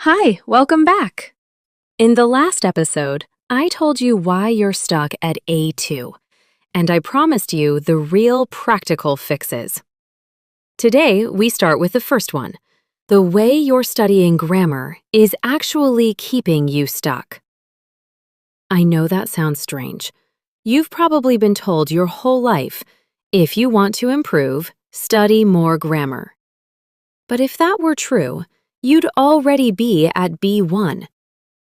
Hi, welcome back. In the last episode, I told you why you're stuck at A2, and I promised you the real practical fixes. Today, we start with the first one. The way you're studying grammar is actually keeping you stuck. I know that sounds strange. You've probably been told your whole life, if you want to improve, study more grammar. But if that were true, you'd already be at B1,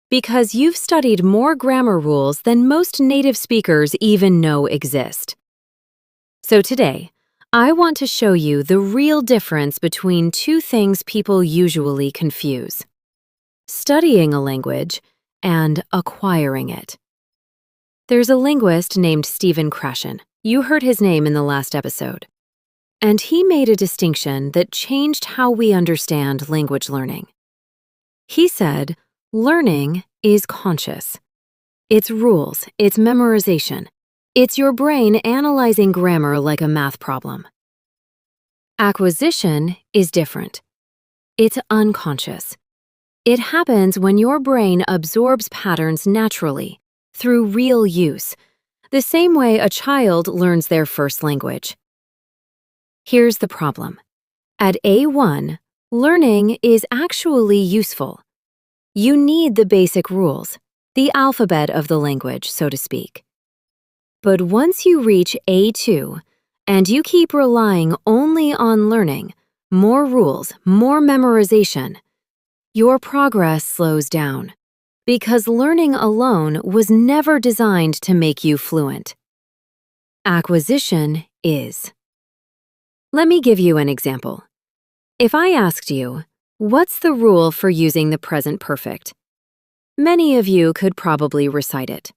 because you've studied more grammar rules than most native speakers even know exist. So today, I want to show you the real difference between two things people usually confuse: studying a language and acquiring it. There's a linguist named Stephen Krashen. You heard his name in the last episode. And he made a distinction that changed how we understand language learning. He said, learning is conscious. It's rules, it's memorization. It's your brain analyzing grammar like a math problem. Acquisition is different. It's unconscious. It happens when your brain absorbs patterns naturally, through real use, the same way a child learns their first language. Here's the problem. At A1, learning is actually useful. You need the basic rules, the alphabet of the language, so to speak. But once you reach A2, and you keep relying only on learning, more rules, more memorization, your progress slows down, because learning alone was never designed to make you fluent. Acquisition is. Let me give you an example. If I asked you, what's the rule for using the present perfect? Many of you could probably recite it.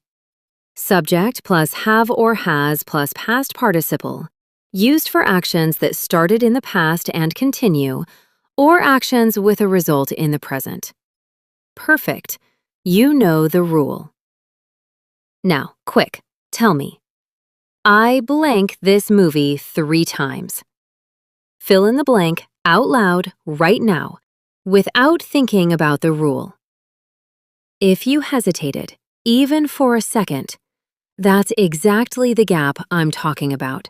Subject plus have or has plus past participle, used for actions that started in the past and continue, or actions with a result in the present. Perfect. You know the rule. Now, quick, tell me. I blank this movie 3 times. Fill in the blank out loud right now, without thinking about the rule. If you hesitated, even for a second, that's exactly the gap I'm talking about.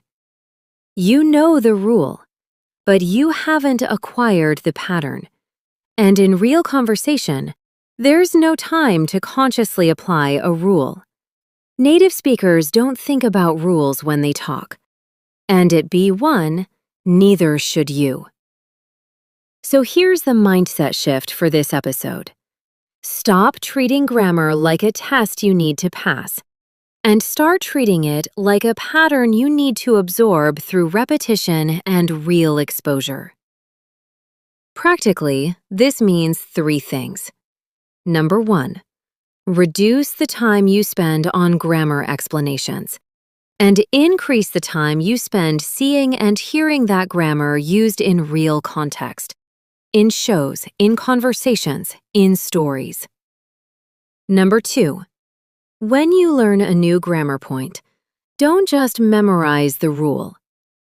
You know the rule, but you haven't acquired the pattern. And in real conversation, there's no time to consciously apply a rule. Native speakers don't think about rules when they talk. And at B1, neither should you. So here's the mindset shift for this episode. Stop treating grammar like a test you need to pass, and start treating it like a pattern you need to absorb through repetition and real exposure. Practically, this means 3 things. Number 1, reduce the time you spend on grammar explanations, and increase the time you spend seeing and hearing that grammar used in real context, in shows, in conversations, in stories. Number 2, when you learn a new grammar point, don't just memorize the rule.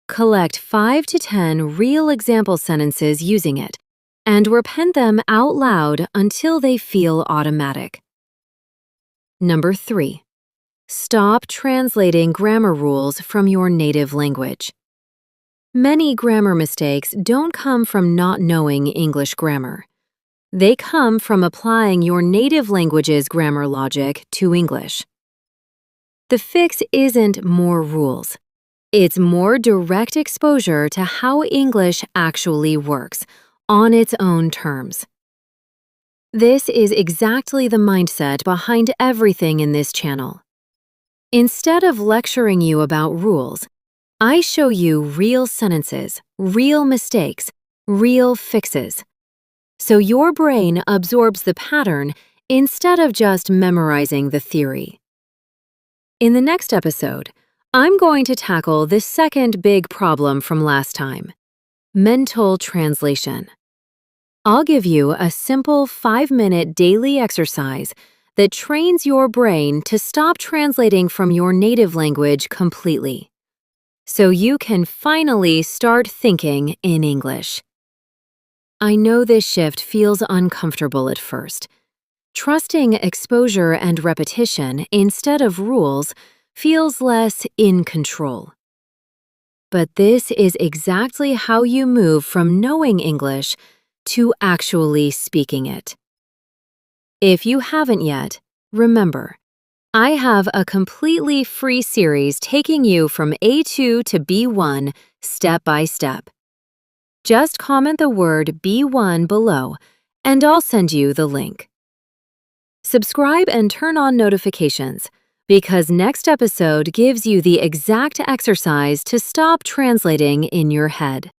Collect 5 to 10 real example sentences using it, and repeat them out loud until they feel automatic. Number 3, stop translating grammar rules from your native language. Many grammar mistakes don't come from not knowing English grammar. They come from applying your native language's grammar logic to English. The fix isn't more rules. It's more direct exposure to how English actually works, on its own terms. This is exactly the mindset behind everything in this channel. Instead of lecturing you about rules, I show you real sentences, real mistakes, real fixes. So your brain absorbs the pattern instead of just memorizing the theory. In the next episode, I'm going to tackle the second big problem from last time: mental translation. I'll give you a simple 5-minute daily exercise that trains your brain to stop translating from your native language completely, so you can finally start thinking in English. I know this shift feels uncomfortable at first. Trusting exposure and repetition instead of rules feels less in control. But this is exactly how you move from knowing English to actually speaking it. If you haven't yet, remember, I have a completely free series taking you from A2 to B1 step by step. Just comment the word B1 below, and I'll send you the link. Subscribe and turn on notifications, because next episode gives you the exact exercise to stop translating in your head.